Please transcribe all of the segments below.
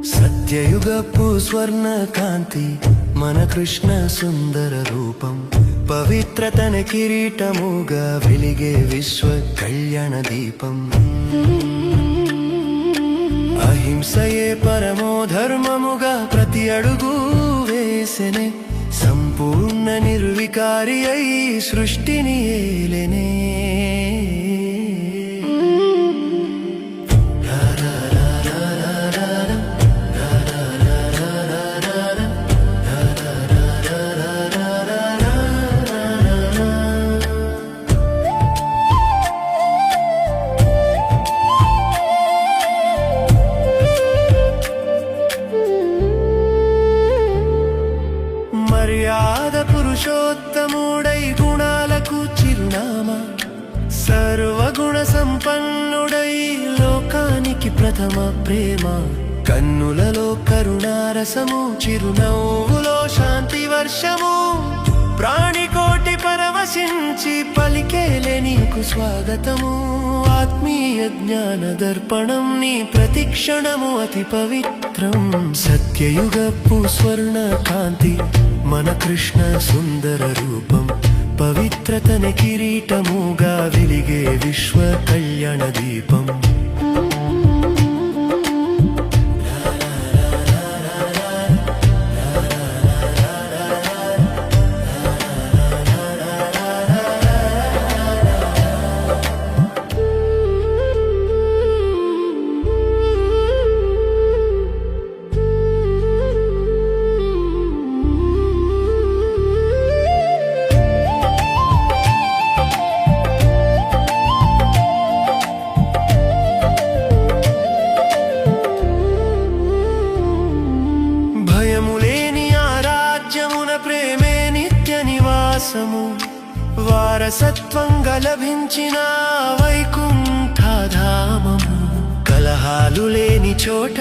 సత్యయుగపు స్వర్ణ కాంతి మన కృష్ణ సుందర రూపం పవిత్రతన కిరీటముగా వెలిగే విశ్వ కళ్యాణ దీపం అహింసయే పరమో ధర్మముగా ప్రతి అడుగు వేసెనే సంపూర్ణ నిర్వికారి అయి సృష్టిని ఏలెనే మర్యాద పురుషోత్తముడై గుణాలకు చిరునామా సర్వగుణ సంపన్నుడై లోకానికి ప్రథమ ప్రేమ కన్నులలో కరుణారసము చిరునవ్వులో శాంతి వర్షము ప్రాణికోటి పరవశించి పలికేలే నీకు స్వాగతము ఆత్మీయ జ్ఞాన దర్పణం నీ ప్రతిక్షణము అతి పవిత్రం సత్యయుగపు స్వర్ణ కాంతి మన కృష్ణ సుందర రూపం పవిత్రతన కిరీటముగా వెలిగే విశ్వ కళ్యాణ దీపం వారసత్వంగా లభించిన వైకుంఠధామము కలహాలు లేని చోట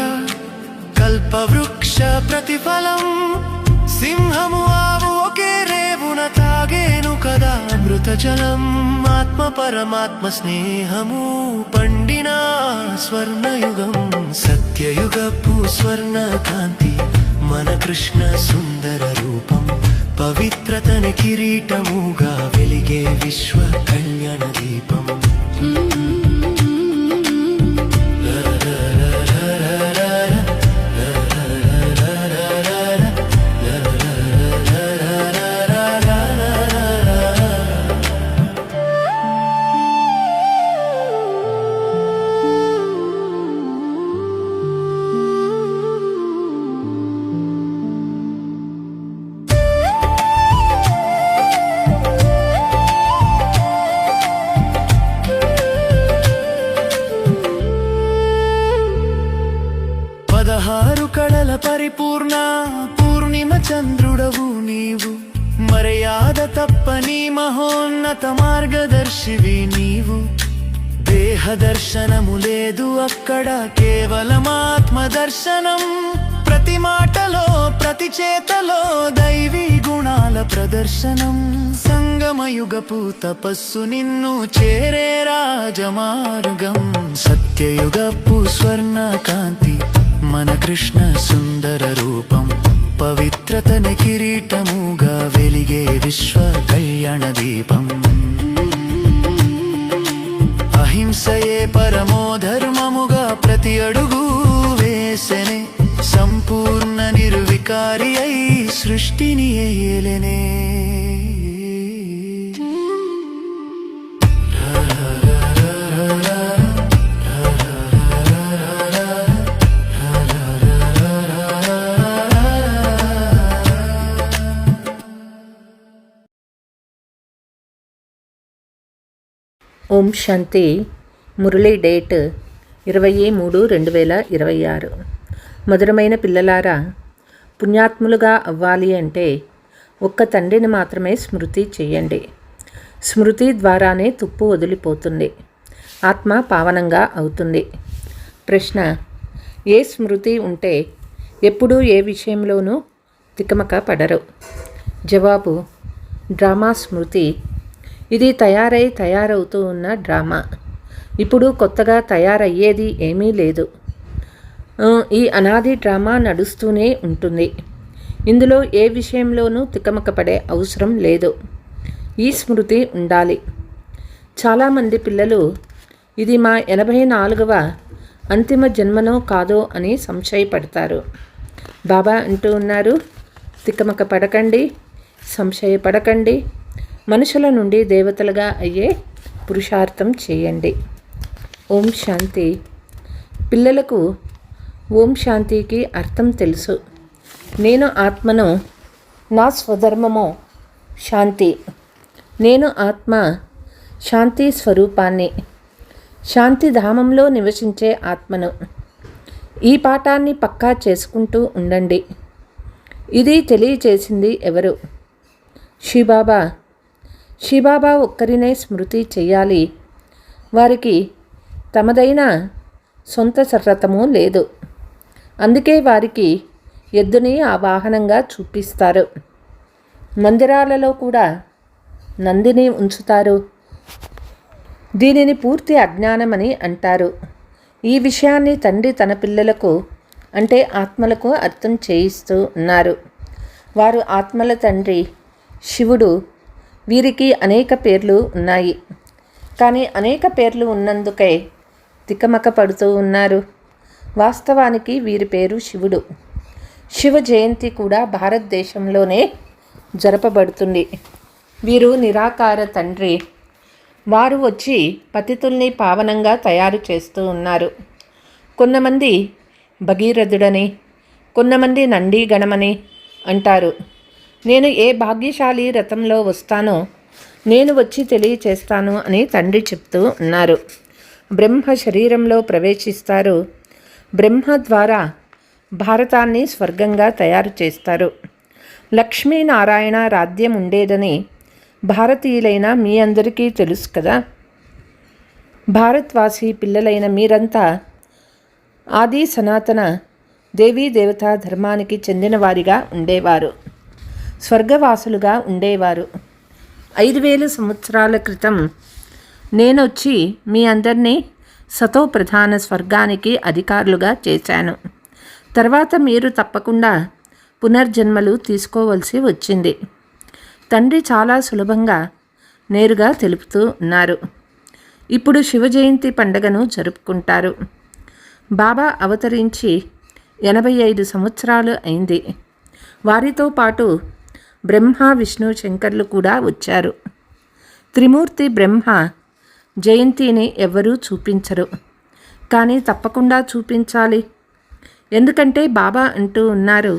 కల్పవృక్ష ప్రతిఫలం సింహము ఆవు ఒకే రేవున తాగేను కదా అమృత జలం ఆత్మ పరమాత్మ స్నేహము పండిన స్వర్ణయుగం సత్యయుగపు స్వర్ణ కాంతి మన కృష్ణ సుందర రూపం పవిత్రతన కిరీటముగా వెలిగే విశ్వ కళ్యాణ దీపం కళల పరిపూర్ణ పూర్ణిమ చంద్రుడవు నీవు మర్యాద తప్పని మహోన్నత మార్గదర్శివి నీవు దేహ దర్శనము లేదు అక్కడ కేవలం ఆత్మ దర్శనం ప్రతి మాటలో ప్రతి చేతలో దైవీ గుణాల ప్రదర్శనం సంగమయుగపు తపస్సు నిన్ను చేరే రాజమార్గం సత్యయుగపు స్వర్ణ కాంతి మన కృష్ణ సుందర రూపం పవిత్రతన కిరీటముగా వెలిగే విశ్వ కళ్యాణ దీపం అహింసయే పరమో ధర్మముగా ప్రతి అడుగు వేసెనే సంపూర్ణ నిర్వికారి అయి సృష్టిని ఏలెనే ఓం శాంతి. మురళీ డేట్ 23/3/2026. మధురమైన పిల్లలారా, పుణ్యాత్ములుగా అవ్వాలి అంటే ఒక్క తండ్రిని మాత్రమే స్మృతి చేయండి. స్మృతి ద్వారానే తుప్పు వదిలిపోతుంది, ఆత్మ పావనంగా అవుతుంది. ప్రశ్న: ఏ స్మృతి ఉంటే ఎప్పుడూ ఏ విషయంలోనూ తికమక పడరు? జవాబు: డ్రామా స్మృతి. ఇది తయారవుతూ ఉన్న డ్రామా. ఇప్పుడు కొత్తగా తయారయ్యేది ఏమీ లేదు. ఈ అనాది డ్రామా నడుస్తూనే ఉంటుంది. ఇందులో ఏ విషయంలోనూ తికమక పడే అవసరం లేదు. ఈ స్మృతి ఉండాలి. చాలామంది పిల్లలు ఇది మా 84వ అంతిమ జన్మనో కాదో అని సంశయపడతారు. బాబా అంటూ ఉన్నారు, తికమక పడకండి, సంశయపడకండి. మనుషుల నుండి దేవతలుగా అయ్యే పురుషార్థం చేయండి. ఓం శాంతి. పిల్లలకు ఓం శాంతికి అర్థం తెలుసు. నేను ఆత్మను, నా స్వధర్మము శాంతి. నేను ఆత్మ శాంతి స్వరూపాన్ని, శాంతిధామంలో నివసించే ఆత్మను. ఈ పాఠాన్ని పక్కా చేసుకుంటూ ఉండండి. ఇది తెలియచేసింది ఎవరు? శివబాబా ఒక్కరినే స్మృతి చెయ్యాలి. వారికి తమదైన సొంత రథము లేదు. అందుకే వారికి ఎద్దుని ఆ వాహనంగా చూపిస్తారు. మందిరాలలో కూడా నందిని ఉంచుతారు. దీనిని పూర్తి అజ్ఞానమని అంటారు. ఈ విషయాన్ని తండ్రి తన పిల్లలకు అంటే ఆత్మలకు అర్థం చేయిస్తూ ఉన్నారు. వారు ఆత్మల తండ్రి శివుడు. వీరికి అనేక పేర్లు ఉన్నాయి, కానీ అనేక పేర్లు ఉన్నందుకే తికమక పడుతూ ఉన్నారు. వాస్తవానికి వీరి పేరు శివుడు. శివ జయంతి కూడా భారతదేశంలోనే జరపబడుతుంది. వీరు నిరాకార తండ్రి. వారు వచ్చి పతితుల్ని పావనంగా తయారు చేస్తూ ఉన్నారు. కొంతమంది భగీరథుడని, కొంతమంది నందీగణమని అంటారు. నేను ఏ భాగ్యశాలి రథంలో వస్తానో నేను వచ్చి తెలియచేస్తాను అని తండ్రి చెప్తూ ఉన్నారు. బ్రహ్మ శరీరంలో ప్రవేశిస్తారు. బ్రహ్మ ద్వారా భారతాన్ని స్వర్గంగా తయారు చేస్తారు. లక్ష్మీనారాయణ రాజ్యం ఉండేదని భారతీయులైన మీ అందరికీ తెలుసు కదా. భారత్వాసి పిల్లలైన మీరంతా ఆది సనాతన దేవీ దేవతా ధర్మానికి చెందినవారిగా ఉండేవారు, స్వర్గవాసులుగా ఉండేవారు. 5000 సంవత్సరాల క్రితం నేనొచ్చి మీ అందరినీ సతో ప్రధాన స్వర్గానికి అధికారులుగా చేశాను. తర్వాత మీరు తప్పకుండా పునర్జన్మలు తీసుకోవలసి వచ్చింది. తండ్రి చాలా సులభంగా నేరుగా తెలుపుతూ ఉన్నారు. ఇప్పుడు శివ జయంతి పండుగను జరుపుకుంటారు. బాబా అవతరించి 85 సంవత్సరాలు అయింది. వారితో పాటు బ్రహ్మ విష్ణు శంకర్లు కూడా వచ్చారు. త్రిమూర్తి బ్రహ్మ జయంతిని ఎవ్వరూ చూపించరు, కానీ తప్పకుండా చూపించాలి. ఎందుకంటే బాబా అంటూ ఉన్నారు,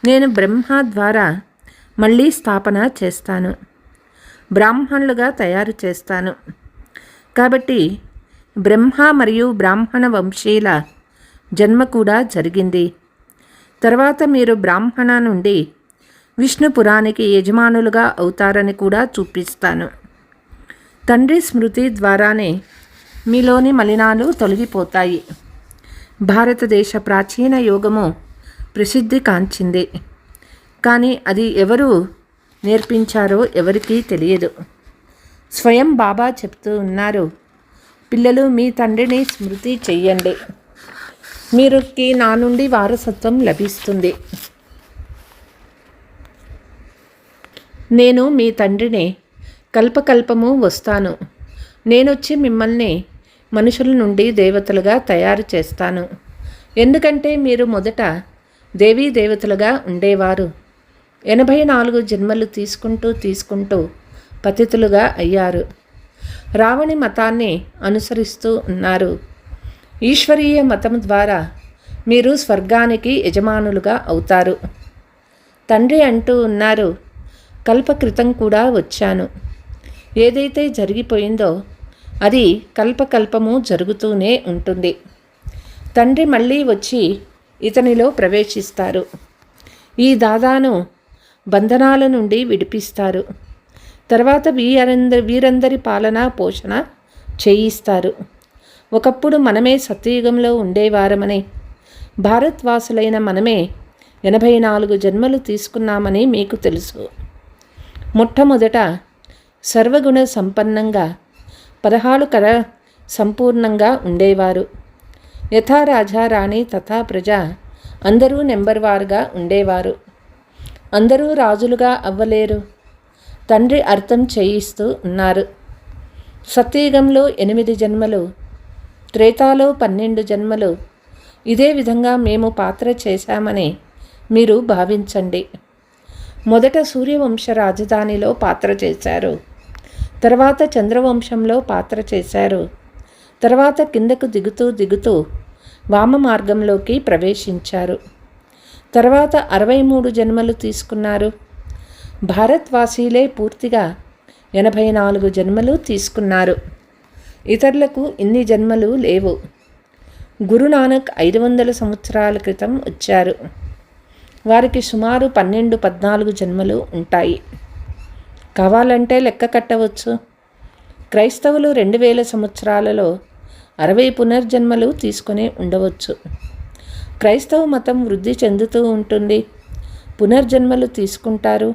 నేను బ్రహ్మ ద్వారా మళ్ళీ స్థాపన చేస్తాను, బ్రాహ్మణులుగా తయారు చేస్తాను. కాబట్టి బ్రహ్మ మరియు బ్రాహ్మణ వంశీయుల జన్మ కూడా జరిగింది. తర్వాత మీరు బ్రాహ్మణ నుండి విష్ణుపురానికి యజమానులుగా అవుతారని కూడా చూపిస్తాను. తండ్రి స్మృతి ద్వారానే మీలోని మలినాలు తొలగిపోతాయి. భారతదేశ ప్రాచీన యోగము ప్రసిద్ధి కాంచింది, కానీ అది ఎవరు నేర్పించారో ఎవరికీ తెలియదు. స్వయం బాబా చెప్తూ ఉన్నారు, పిల్లలు మీ తండ్రిని స్మృతి చెయ్యండి, మీరుకి నా నుండి వారసత్వం లభిస్తుంది. నేను మీ తండ్రిని, కల్పకల్పము వస్తాను. నేనొచ్చి మిమ్మల్ని మనుషుల నుండి దేవతలుగా తయారు చేస్తాను. ఎందుకంటే మీరు మొదట దేవీ దేవతలుగా ఉండేవారు. 84 జన్మలు తీసుకుంటూ పతితులుగా అయ్యారు. రావణి మతాన్ని అనుసరిస్తూ ఉన్నారు. ఈశ్వరీయ మతం ద్వారా మీరు స్వర్గానికి యజమానులుగా అవుతారు. తండ్రి అంటూ ఉన్నారు, కల్పకృతం కూడా వచ్చాను. ఏదైతే జరిగిపోయిందో అది కల్పకల్పము జరుగుతూనే ఉంటుంది. తండ్రి మళ్ళీ వచ్చి ఇతనిలో ప్రవేశిస్తారు. ఈ దాదాను బంధనాల నుండి విడిపిస్తారు. తర్వాత వీరందరి పాలన పోషణ చేయిస్తారు. ఒకప్పుడు మనమే సత్యయుగంలో ఉండేవారమని, భారత్వాసులైన మనమే 84 జన్మలు తీసుకున్నామని మీకు తెలుసు. మొట్టమొదట సర్వగుణ సంపన్నంగా 16 కళ సంపూర్ణంగా ఉండేవారు. యథా రాజా రాణి తథా ప్రజ, అందరూ నెంబర్ వారుగా ఉండేవారు. అందరూ రాజులుగా అవ్వలేరు. తండ్రి అర్థం చేయిస్తూ ఉన్నారు. సత్యయుగంలో 8 జన్మలు, త్రేతాలో 12 జన్మలు ఇదే విధంగా మేము పాత్ర చేశామని మీరు భావించండి. మొదట సూర్యవంశ రాజధానిలో పాత్ర చేశారు. తర్వాత చంద్రవంశంలో పాత్ర చేశారు. తర్వాత కిందకు దిగుతూ వామ మార్గంలోకి ప్రవేశించారు. తర్వాత 63 జన్మలు తీసుకున్నారు. భారత్వాసీలే పూర్తిగా 84 జన్మలు తీసుకున్నారు. ఇతరులకు ఇన్ని జన్మలు లేవు. గురునానక్ 500 సంవత్సరాల క్రితం వచ్చారు. వారికి సుమారు 12-14 జన్మలు ఉంటాయి. కావాలంటే లెక్క కట్టవచ్చు. క్రైస్తవులు 2000 సంవత్సరాలలో 60 పునర్జన్మలు తీసుకొని ఉండవచ్చు. క్రైస్తవ మతం వృద్ధి చెందుతూ ఉంటుంది. పునర్జన్మలు తీసుకుంటారు.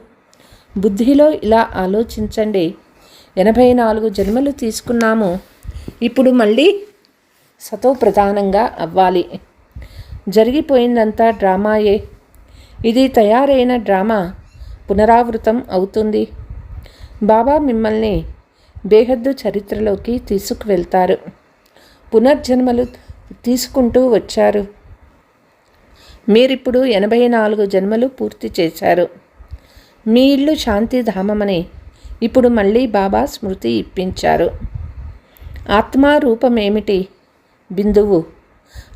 బుద్ధిలో ఇలా ఆలోచించండి. 84 జన్మలు తీసుకున్నాము. ఇప్పుడు మళ్ళీ సతోప్రధానంగా అవ్వాలి. జరిగిపోయిందంతా డ్రామాయే. ఇది తయారైన డ్రామా పునరావృతం అవుతుంది. బాబా మిమ్మల్ని బేహద్దు చరిత్రలోకి తీసుకువెళ్తారు. పునర్జన్మలు తీసుకుంటూ వచ్చారు. మీరిప్పుడు 84 జన్మలు పూర్తి చేశారు. మీ ఇల్లు శాంతిధామమని ఇప్పుడు మళ్ళీ బాబా స్మృతి ఇప్పించారు. ఆత్మ రూపమేమిటి? బిందువు.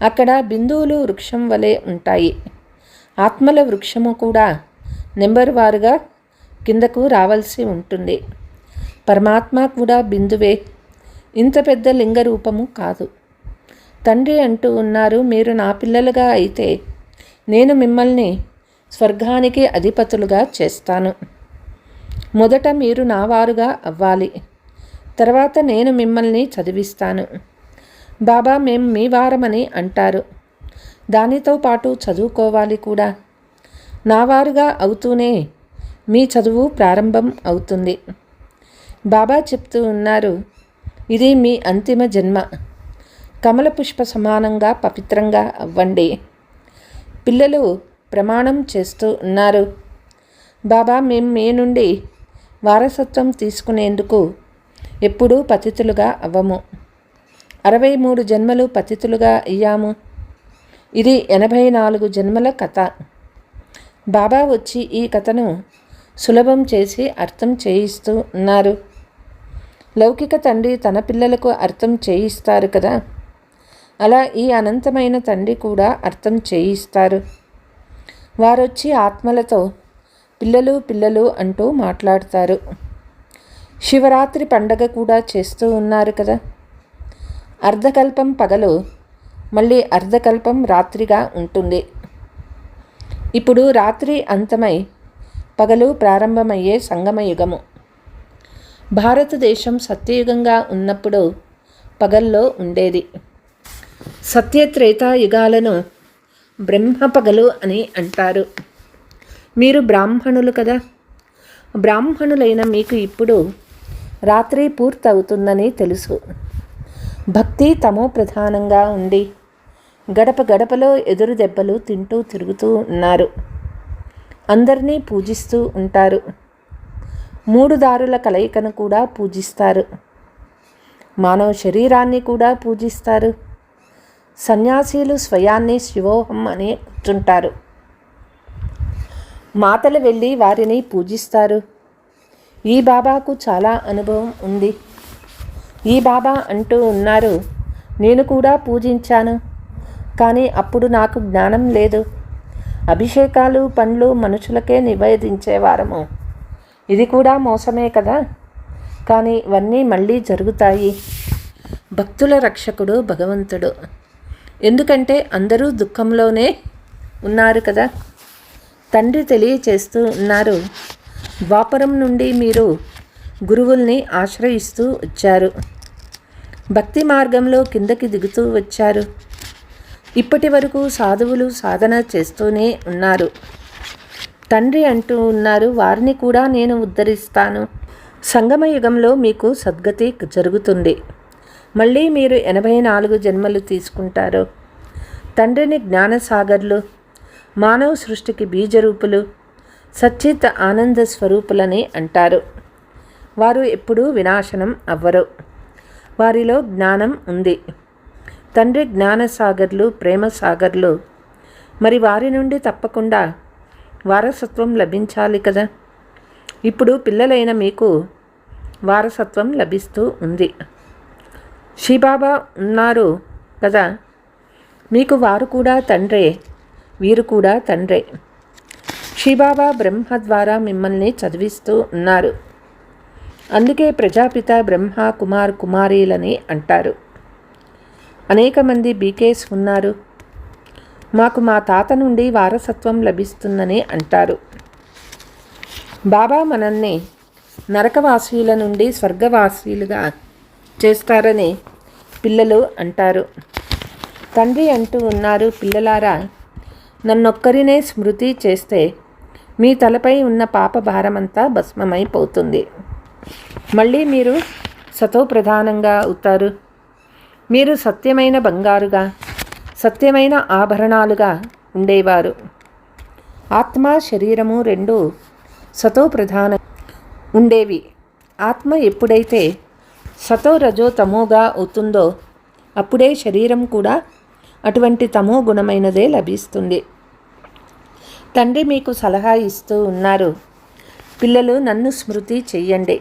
అక్కడ బిందువులు వృక్షం వలె ఉంటాయి. ఆత్మల వృక్షము కూడా నెంబర్ వారుగా కిందకు రావాల్సి ఉంటుంది. పరమాత్మ కూడా బిందువే. ఇంత పెద్ద లింగ రూపము కాదు. తండ్రి అంటూ ఉన్నారు, మీరు నా పిల్లలుగా అయితే నేను మిమ్మల్ని స్వర్గానికి అధిపతులుగా చేస్తాను. మొదట మీరు నా వారుగా అవ్వాలి. తర్వాత నేను మిమ్మల్ని చదివిస్తాను. బాబా మేము మీ వారమని అంటారు. దానితో పాటు చదువుకోవాలి కూడా. నా వారుగా అవుతూనే మీ చదువు ప్రారంభం అవుతుంది. బాబా చెప్తూ ఉన్నారు, ఇది మీ అంతిమ జన్మ. కమల పుష్ప సమానంగా పవిత్రంగా అవ్వండి. పిల్లలు ప్రమాణం చేస్తూ ఉన్నారు, బాబా మేము మీ నుండి వారసత్వం తీసుకునేందుకు ఎప్పుడూ పతితులుగా అవ్వము. 63 జన్మలు పతితులుగా అయ్యాము. ఇది 84 జన్మల కథ. బాబా వచ్చి ఈ కథను సులభం చేసి అర్థం చేయిస్తూ ఉన్నారు. లౌకిక తండ్రి తన పిల్లలకు అర్థం చేయిస్తారు కదా, అలా ఈ అనంతమైన తండ్రి కూడా అర్థం చేయిస్తారు. వారొచ్చి ఆత్మలతో పిల్లలు పిల్లలు అంటూ మాట్లాడతారు. శివరాత్రి పండగ కూడా చేస్తూ ఉన్నారు కదా. అర్ధకల్పం పగలు, మళ్ళీ అర్ధకల్పం రాత్రిగా ఉంటుంది. ఇప్పుడు రాత్రి అంతమై పగలు ప్రారంభమయ్యే సంగమయుగము. భారతదేశం సత్యయుగంగా ఉన్నప్పుడు పగల్లో ఉండేది. సత్యత్రేతా యుగాలను బ్రహ్మ పగలు అని అంటారు. మీరు బ్రాహ్మణులు కదా. బ్రాహ్మణులైన మీకు ఇప్పుడు రాత్రి పూర్తవుతుందని తెలుసు. భక్తి తమో ప్రధానంగా ఉండి గడప గడపలో ఎదురు దెబ్బలు తింటూ తిరుగుతూ ఉన్నారు. అందరినీ పూజిస్తూ ఉంటారు. 3 దారుల కలయికను కూడా పూజిస్తారు. మానవ శరీరాన్ని కూడా పూజిస్తారు. సన్యాసీలు స్వయాన్ని శివోహం అని కూర్చుంటారు. మాతలు వెళ్ళి వారిని పూజిస్తారు. ఈ బాబాకు చాలా అనుభవం ఉంది. ఈ బాబా అంటూ ఉన్నారు, నేను కూడా పూజించాను, కానీ అప్పుడు నాకు జ్ఞానం లేదు. అభిషేకాలు పండ్లు మనుషులకే నివేదించేవారము. ఇది కూడా మోసమే కదా. కానీ ఇవన్నీ మళ్ళీ జరుగుతాయి. భక్తుల రక్షకుడు భగవంతుడు. ఎందుకంటే అందరూ దుఃఖంలోనే ఉన్నారు కదా. తండ్రి తెలియచేస్తూ ఉన్నారు, ద్వాపరం నుండి మీరు గురువుల్ని ఆశ్రయిస్తూ వచ్చారు, భక్తి మార్గంలో కిందకి దిగుతూ వచ్చారు. ఇప్పటి వరకు సాధువులు సాధన చేస్తూనే ఉన్నారు. తండ్రి అంటూ ఉన్నారు, వారిని కూడా నేను ఉద్ధరిస్తాను. సంగమ యుగంలో మీకు సద్గతి జరుగుతుంది. మళ్ళీ మీరు 84 జన్మలు తీసుకుంటారు. తండ్రిని జ్ఞానసాగర్లు, మానవ సృష్టికి బీజరూపులు, సచ్చిత్ ఆనంద స్వరూపులని అంటారు. వారు ఎప్పుడూ వినాశనం అవ్వరు. వారిలో జ్ఞానం ఉంది. తండ్రి జ్ఞానసాగర్లు, ప్రేమ సాగర్లు. మరి వారి నుండి తప్పకుండా వారసత్వం లభించాలి కదా. ఇప్పుడు పిల్లలైన మీకు వారసత్వం లభిస్తూ ఉంది. శివబాబా ఉన్నారు కదా, మీకు వారు కూడా తండ్రే, వీరు కూడా తండ్రే. శివబాబా బ్రహ్మ ద్వారా మిమ్మల్ని చదివిస్తూ ఉన్నారు. అందుకే ప్రజాపిత బ్రహ్మ కుమార్ కుమారీలని అంటారు. అనేక మంది బీకేస్ ఉన్నారు. మాకు మా తాత నుండి వారసత్వం లభిస్తుందని అంటారు. బాబా మనల్ని నరకవాసీల నుండి స్వర్గవాసీలుగా చేస్తారని పిల్లలు అంటారు. తండ్రి అంటూ ఉన్నారు, పిల్లలారా, నన్నొక్కరినే స్మృతి చేస్తే మీ తలపై ఉన్న పాప భారమంతా భస్మమైపోతుంది. మళ్ళీ మీరు సతోప్రధానంగా అవుతారు. మీరు సత్యమైన బంగారుగా, సత్యమైన ఆభరణాలుగా ఉండేవారు. ఆత్మ శరీరము రెండు సతోప్రధాన ఉండేవి. ఆత్మ ఎప్పుడైతే సతో రజో తమోగా అవుతుందో అప్పుడే శరీరం కూడా అటువంటి తమో గుణమైనదే లభిస్తుంది. తండ్రి మీకు సలహా ఇస్తూ ఉన్నారు, పిల్లలు నన్ను స్మృతి చెయ్యండి.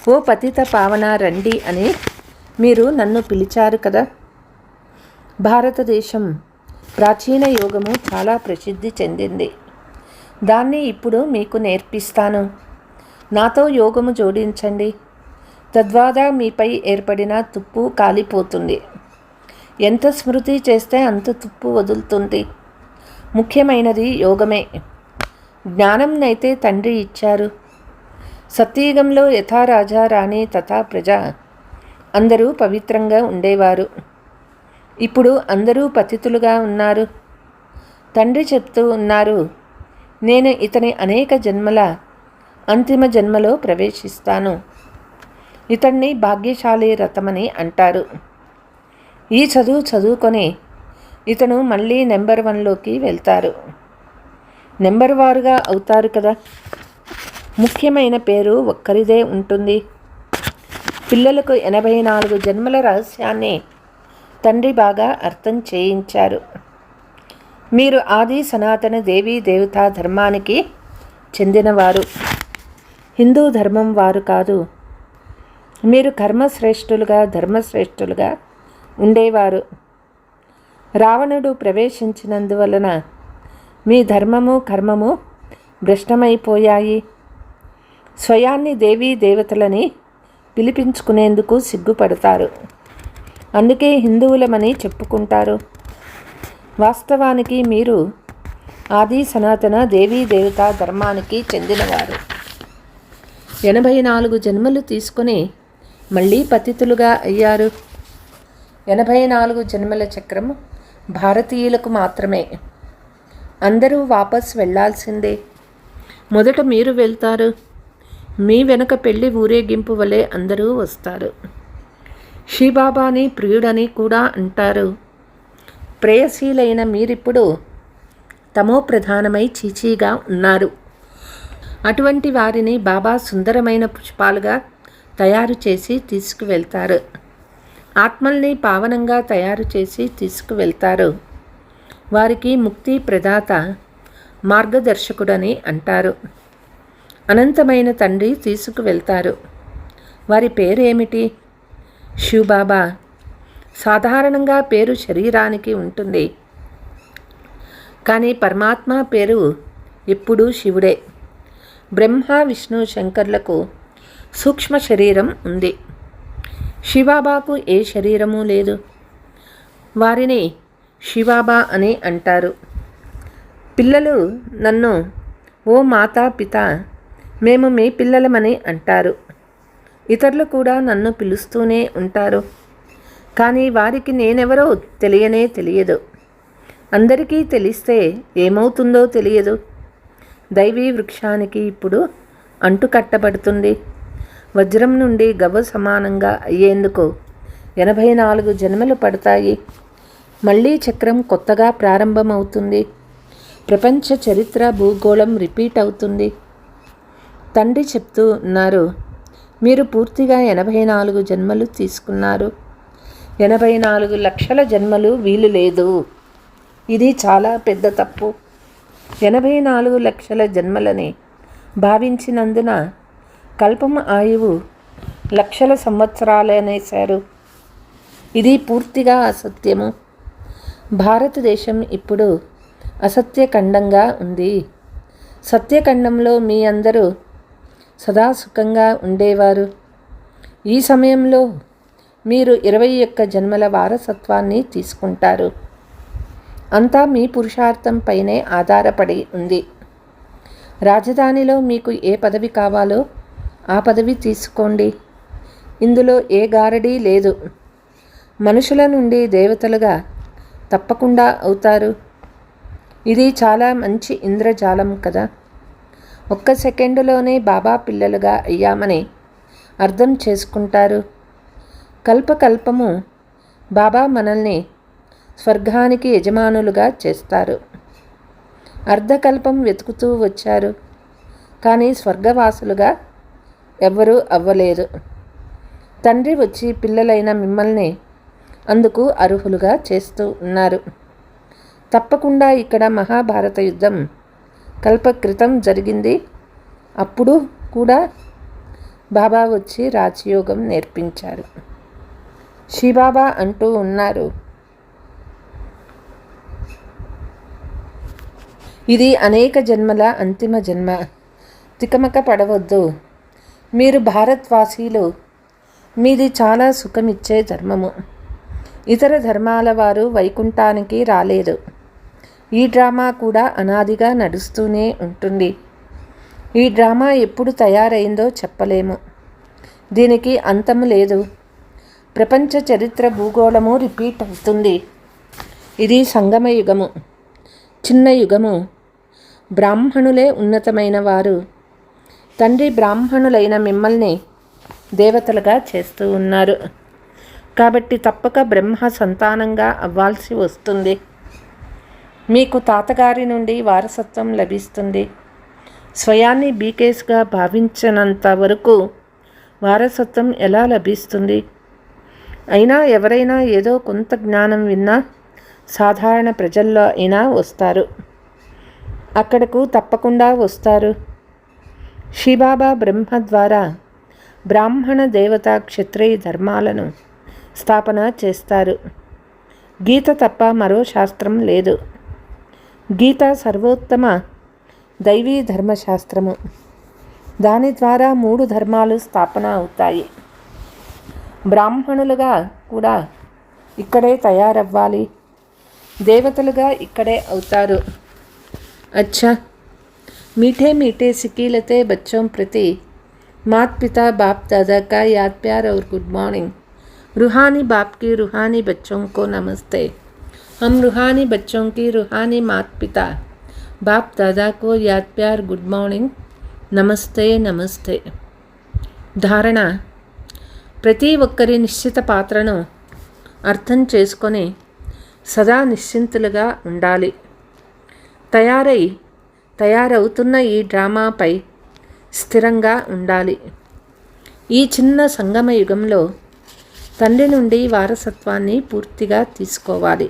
ఓ పతిత పావన రండి అని మీరు నన్ను పిలిచారు కదా. భారతదేశం ప్రాచీన యోగము చాలా ప్రసిద్ధి చెందింది. దాన్ని ఇప్పుడు మీకు నేర్పిస్తాను. నాతో యోగము జోడించండి. తద్వారా మీపై ఏర్పడిన తుప్పు కాలిపోతుంది. ఎంత స్మృతి చేస్తే అంత తుప్పు వదులుతుంది. ముఖ్యమైనది యోగమే. జ్ఞానంనైతే తండ్రి ఇచ్చారు. సత్యయుగంలో యథా రాజా రాణి తథా ప్రజ అందరూ పవిత్రంగా ఉండేవారు. ఇప్పుడు అందరూ పతితులుగా ఉన్నారు. తండ్రి చెప్తూ ఉన్నారు, నేను ఇతని అనేక జన్మల అంతిమ జన్మలో ప్రవేశిస్తాను. ఇతన్ని భాగ్యశాలి రథమని అంటారు. ఈ చదువుకొని ఇతను మళ్ళీ నెంబర్ 1లోకి వెళ్తారు. నెంబర్ వారుగా అవుతారు కదా. ముఖ్యమైన పేరు ఒక్కరిదే ఉంటుంది. పిల్లలకు 84 జన్మల రహస్యాన్ని తండ్రి బాగా అర్థం చేయించారు. మీరు ఆది సనాతన దేవీ దేవతా ధర్మానికి చెందినవారు, హిందూ ధర్మం వారు కాదు. మీరు కర్మశ్రేష్ఠులుగా ధర్మశ్రేష్ఠులుగా ఉండేవారు. రావణుడు ప్రవేశించినందువలన మీ ధర్మము కర్మము భ్రష్టమైపోయాయి. స్వయాన్ని దేవీ దేవతలని పిలిపించుకునేందుకు సిగ్గుపడతారు. అందుకే హిందువులమని చెప్పుకుంటారు. వాస్తవానికి మీరు ఆది సనాతన దేవీ దేవతా ధర్మానికి చెందినవారు. 84 జన్మలు తీసుకొని మళ్ళీ పతితులుగా అయ్యారు. 84 జన్మల చక్రం భారతీయులకు మాత్రమే. అందరూ వాపస్ వెళ్ళాల్సిందే. మొదట మీరు వెళ్తారు. మీ వెనుక పెళ్లి ఊరేగింపు వలె అందరూ వస్తారు. శివబాబాని ప్రియుడని కూడా అంటారు. ప్రేయశీలైన మీరిప్పుడు తమో ప్రధానమై చీచీగా ఉన్నారు. అటువంటి వారిని బాబా సుందరమైన పుష్పాలుగా తయారు చేసి తీసుకువెళ్తారు. ఆత్మల్ని పావనంగా తయారు చేసి తీసుకువెళ్తారు. వారికి ముక్తి ప్రదాత మార్గదర్శకుడని అంటారు. అనంతమైన తండ్రి తీసుకువెళ్తారు. వారి పేరేమిటి? శివబాబా. సాధారణంగా పేరు శరీరానికి ఉంటుంది, కానీ పరమాత్మ పేరు ఎప్పుడూ శివుడే. బ్రహ్మ విష్ణు శంకర్లకు సూక్ష్మ శరీరం ఉంది. శివబాబాకు ఏ శరీరము లేదు. వారిని శివబాబా అని అంటారు. పిల్లలు నన్ను ఓ మాతా పిత, మేము మీ పిల్లలమని అంటారు. ఇతరులు కూడా నన్ను పిలుస్తూనే ఉంటారు. కానీ వారికి నేనెవరో తెలియదు. అందరికీ తెలిస్తే ఏమవుతుందో తెలియదు. దైవీ వృక్షానికి ఇప్పుడు అంటు కట్టబడుతుంది. వజ్రం నుండి గవ్వ సమానంగా అయ్యేందుకు 84 జన్మలు పడతాయి. మళ్ళీ చక్రం కొత్తగా ప్రారంభమవుతుంది. ప్రపంచ చరిత్ర భూగోళం రిపీట్ అవుతుంది. తండ్రి చెప్తూ ఉన్నారు, మీరు పూర్తిగా 84 జన్మలు తీసుకున్నారు. 84 లక్షల జన్మలు వీలు లేదు. ఇది చాలా పెద్ద తప్పు. 84 లక్షల జన్మలని భావించినందున కల్పం ఆయువు లక్షల సంవత్సరాలనేశారు. ఇది పూర్తిగా అసత్యము. భారతదేశం ఇప్పుడు అసత్యఖండంగా ఉంది. సత్యఖండంలో మీ అందరూ సదా సుఖంగా ఉండేవారు. ఈ సమయంలో మీరు 21 జన్మల వారసత్వాన్ని తీసుకుంటారు. అంతా మీ పురుషార్థం పైనే ఆధారపడి ఉంది. రాజధానిలో మీకు ఏ పదవి కావాలో ఆ పదవి తీసుకోండి. ఇందులో ఏ గారడీ లేదు. మనుషుల నుండి దేవతలుగా తప్పకుండా అవుతారు. ఇది చాలా మంచి ఇంద్రజాలం కదా. 1 సెకండులోనే బాబా పిల్లలుగా అయ్యామని అర్థం చేసుకుంటారు. కల్పకల్పము బాబా మనల్ని స్వర్గానికి యజమానులుగా చేస్తారు. అర్ధకల్పం వెతుకుతూ వచ్చారు, కానీ స్వర్గవాసులుగా ఎవ్వరూ అవ్వలేదు. తండ్రి వచ్చి పిల్లలైన మిమ్మల్ని అందుకు అర్హులుగా చేస్తూ ఉన్నారు. తప్పకుండా ఇక్కడ మహాభారత యుద్ధం కల్పక్రితం జరిగింది. అప్పుడు కూడా బాబా వచ్చి రాజయోగం నేర్పించారు. శివబాబా అంటూ ఉన్నారు, ఇది అనేక జన్మల అంతిమ జన్మ. తికమక పడవద్దు. మీరు భారత్వాసీలు. మీది చాలా సుఖమిచ్చే ధర్మము. ఇతర ధర్మాల వారు వైకుంఠానికి రాలేదు. ఈ డ్రామా కూడా అనాదిగా నడుస్తూనే ఉంటుంది. ఈ డ్రామా ఎప్పుడు తయారైందో చెప్పలేము. దీనికి అంతము లేదు. ప్రపంచ చరిత్ర భూగోళము రిపీట్ అవుతుంది. ఇది సంగమ యుగము, చిన్న యుగము. బ్రాహ్మణులే ఉన్నతమైన వారు. తండ్రి బ్రాహ్మణులైన మిమ్మల్ని దేవతలుగా చేస్తూ ఉన్నారు. కాబట్టి తప్పక బ్రహ్మ సంతానంగా అవ్వాల్సి వస్తుంది. మీకు తాతగారి నుండి వారసత్వం లభిస్తుంది. స్వయాన్ని బీకేస్గా భావించినంత వరకు వారసత్వం ఎలా లభిస్తుంది? అయినా ఎవరైనా ఏదో కొంత జ్ఞానం విన్నా సాధారణ ప్రజల్లో అయినా వస్తారు. అక్కడకు తప్పకుండా వస్తారు. శివబాబా బ్రహ్మ ద్వారా బ్రాహ్మణ దేవత క్షత్రియ ధర్మాలను స్థాపన చేస్తారు. గీత తప్ప మరో శాస్త్రం లేదు. గీత సర్వోత్తమ దైవీ ధర్మశాస్త్రము. దాని ద్వారా 3 ధర్మాలు స్థాపన అవుతాయి. బ్రాహ్మణులుగా కూడా ఇక్కడే తయారవ్వాలి. దేవతలుగా ఇక్కడే అవుతారు. अच्छा, मीठे मीठे सिकीलते बच्चों प्रति मात पिता बाप दादा का याद प्यार और गुड मॉर्निंग. रूहानी बाप की रूहानी बच्चों को नमस्ते. हम रूहानी बच्चों की रूहानी मात पिता बाप दादा को याद प्यार गुड मॉर्निंग नमस्ते नमस्ते. ధారణ: ప్రతి ఒక్కరి నిశ్చిత పాత్రను అర్థం చేసుకొని సదా నిశ్చింతులుగా ఉండాలి. తయారవుతున్న ఈ డ్రామాపై స్థిరంగా ఉండాలి. ఈ చిన్న సంగమ యుగంలో తండ్రి నుండి వారసత్వాన్ని పూర్తిగా తీసుకోవాలి.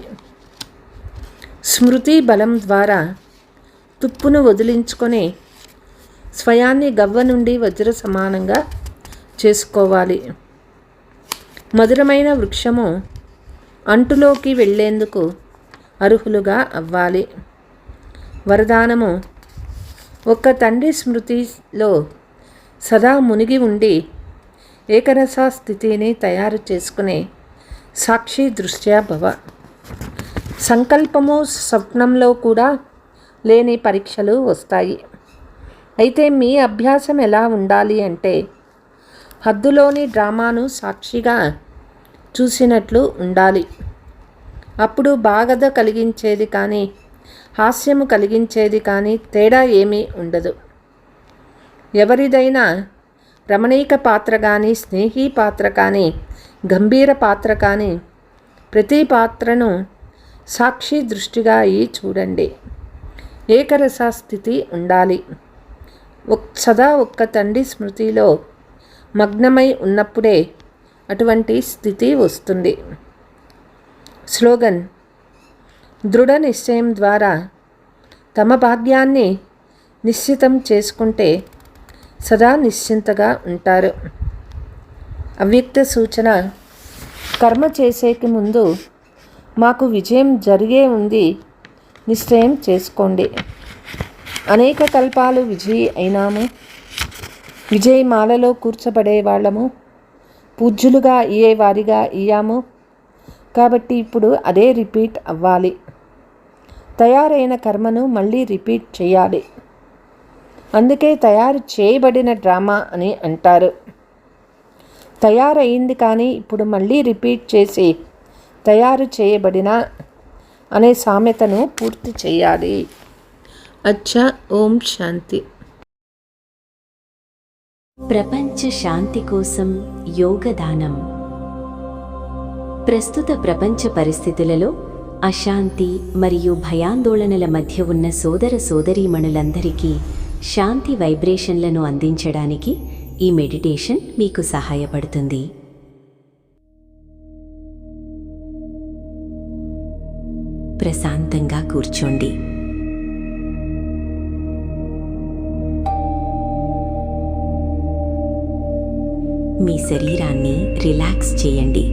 స్మృతి బలం ద్వారా తుప్పును వదిలించుకొని స్వయాన్ని గవ్వ నుండి వజ్ర సమానంగా చేసుకోవాలి. మధురమైన వృక్షము అంటులోకి వెళ్ళేందుకు అర్హులుగా అవ్వాలి. వరదానము: ఒక్క తండ్రి స్మృతిలో సదా మునిగి ఉండి ఏకరస స్థితిని తయారు చేసుకునే సాక్షి దృష్ట్యా భవ. సంకల్పము స్వప్నంలో కూడా లేని పరీక్షలు వస్తాయి. అయితే మీ అభ్యాసం ఎలా ఉండాలి అంటే హద్దులోని డ్రామాను సాక్షిగా చూసినట్లు ఉండాలి. అప్పుడు బాధ కలిగించేది కానీ హాస్యము కలిగించేది కానీ తేడా ఏమీ ఉండదు. ఎవరిదైనా రమణీక పాత్ర కానీ స్నేహీ పాత్ర కానీ గంభీర పాత్ర కానీ ప్రతి పాత్రను సాక్షి దృష్టిగా చూడండి. ఏకరస స్థితి ఉండాలి. సదా ఒక్క తండ్రి స్మృతిలో మగ్నమై ఉన్నప్పుడే అటువంటి స్థితి వస్తుంది. స్లోగన్: దృఢ నిశ్చయం ద్వారా తమ భాగ్యాన్ని నిశ్చితం చేసుకుంటే సదా నిశ్చింతగా ఉంటారు. అవ్యక్త సూచన: కర్మ చేసేకి ముందు మాకు విజయం జరిగే ఉంది నిశ్చయం చేసుకోండి. అనేక కల్పాలు విజయి అయినాము, విజయమాలలో కూర్చబడే వాళ్ళము, పూజ్యులుగా అయ్యే వారిగా అయ్యాము. కాబట్టి ఇప్పుడు అదే రిపీట్ అవ్వాలి. తయారైన కర్మను మళ్ళీ రిపీట్ చేయాలి. అందుకే తయారు చేయబడిన డ్రామా అని అంటారు. తయారైంది కానీ ఇప్పుడు మళ్ళీ రిపీట్ చేసి తయారు చేయబడిన అనే సామెతను పూర్తి చేయాలి. అచ్చా. ఓం శాంతి. ప్రపంచ శాంతి కోసం యోగదానం. ప్రస్తుత ప్రపంచ పరిస్థితులలో అశాంతి మరియు భయాందోళనల మధ్య ఉన్న సోదర సోదరీమణులందరికీ శాంతి వైబ్రేషన్లను అందించడానికి ఈ మెడిటేషన్ మీకు సహాయపడుతుంది. ప్రశాంతంగా కూర్చోండి. మీ శరీరాన్ని రిలాక్స్ చేయండి.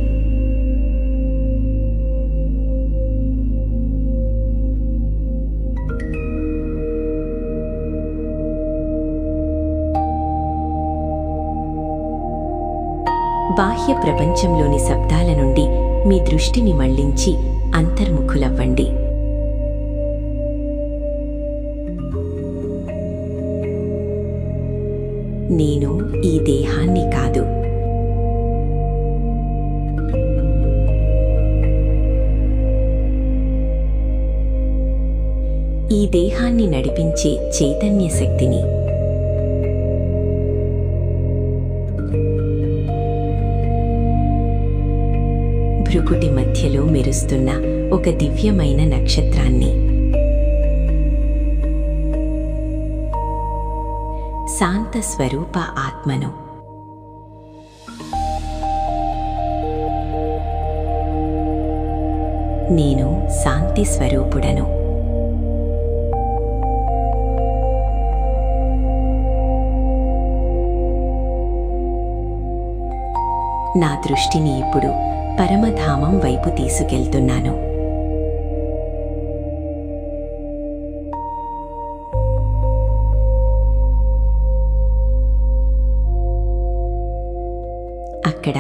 బాహ్య ప్రపంచంలోని శబ్దాల నుండి మీ దృష్టిని మళ్లించి అంతర్ముఖులవ్వండి. నేను ఈ దేహాన్ని కాదు, ఈ దేహాన్ని నడిపించే చైతన్య శక్తిని. భృకుటి మధ్యలో మెరుస్తున్న ఒక దివ్యమైన నక్షత్రాన్ని. శాంత స్వరూప ఆత్మను. నేను శాంతి స్వరూపుడను. నా దృష్టిని ఇప్పుడు పరమధామం వైపు తీసుకెళ్తున్నాను. అక్కడ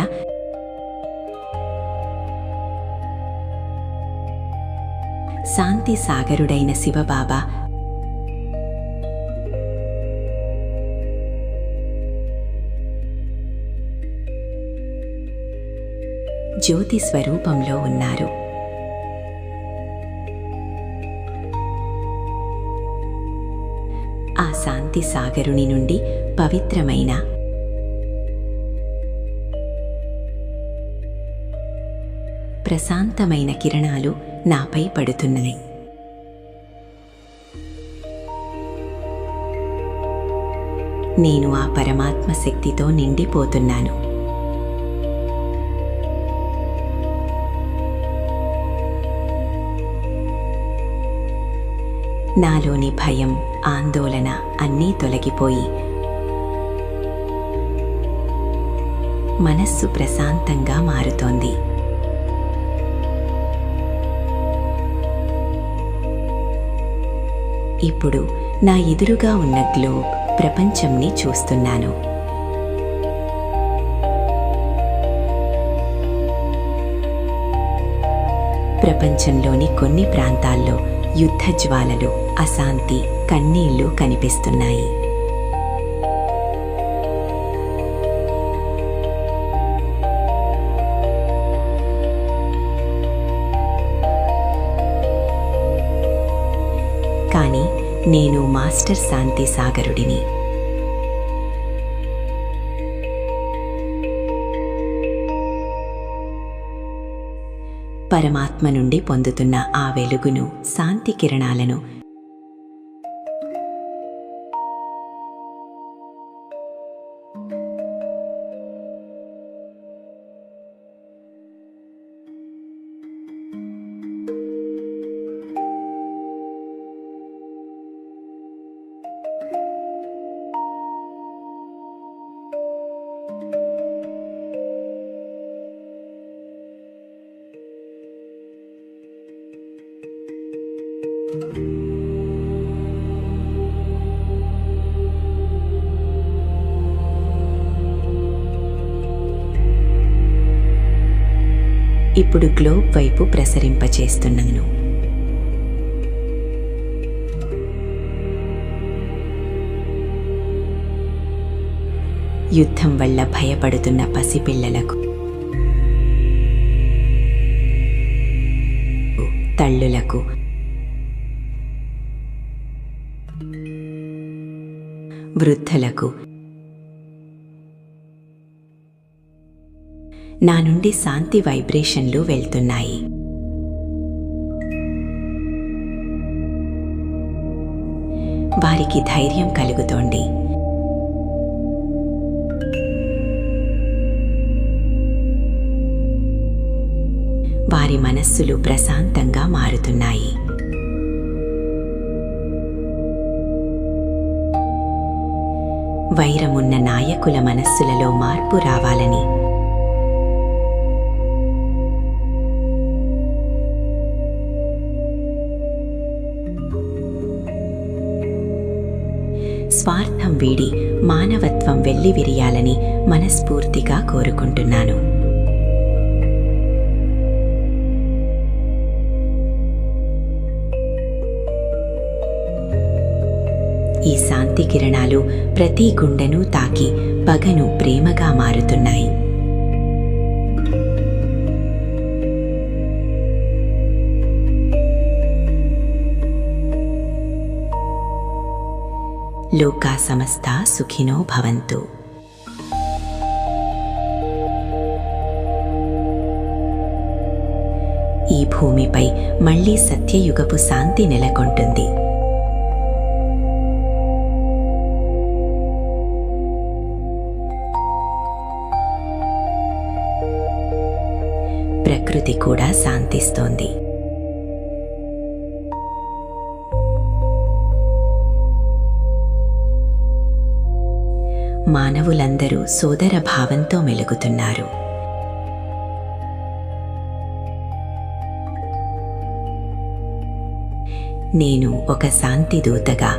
శాంతి సాగరుడైన శివబాబా జ్యోతి స్వరూపంలో ఉన్నారు. ఆ శాంతి సాగరుని నుండి పవిత్రమైన ప్రశాంతమైన కిరణాలు నాపై పడుతున్నాయి. నేను ఆ పరమాత్మ శక్తితో నిండిపోతున్నాను. నాలోని భయం, ఆందోళన అన్నీ తొలగిపోయి మనస్సు ప్రశాంతంగా మారుతోంది. ఇప్పుడు నా ఎదురుగా ఉన్న గ్లోబ్ ప్రపంచంని చూస్తున్నాను. ప్రపంచంలోని కొన్ని ప్రాంతాల్లో యుద్ధ జ్వాలలు, అశాంతి, కన్నీళ్లు కనిపిస్తున్నాయి. కానీ నేను మాస్టర్ శాంతి సాగరుడిని. పరమాత్మ నుండి పొందుతున్న ఆ వెలుగును, శాంతి కిరణాలను ఇప్పుడు గ్లోబ్ వైపు ప్రసరింపచేస్తున్నాను. యుద్ధం వల్ల భయపడుతున్న పసిపిల్లలకు, తల్లులకు, వృద్ధులకు నా నుండి శాంతి వైబ్రేషన్లు వెళ్తున్నాయి. వారికి ధైర్యం కలుగుతోంది. వారి మనస్సులు ప్రశాంతంగా మారుతున్నాయి. వైరమున్న నాయకుల మనస్సులలో మార్పు రావాలని, స్వార్థం వీడి మానవత్వం వెల్లివిరియాలని మనస్ఫూర్తిగా కోరుకుంటున్నాను. ఈ శాంతి కిరణాలు ప్రతి గుండెను తాకి పగను ప్రేమగా మారుతున్నాయి. లోకా సమస్తా సుఖినో భవంతు. ఈ భూమిపై మళ్లీ సత్యయుగపు శాంతి నెలకొంటుంది. ప్రకృతి కూడా శాంతిస్తోంది. మానవులందరూ సోదర భావంతో మెలుగుతున్నారు. నేను ఒక శాంతి దూతగా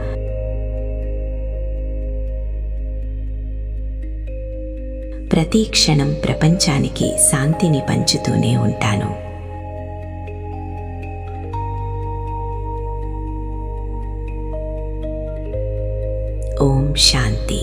ప్రతి క్షణం ప్రపంచానికి శాంతిని పంచుతూనే ఉంటాను. ఓం శాంతి.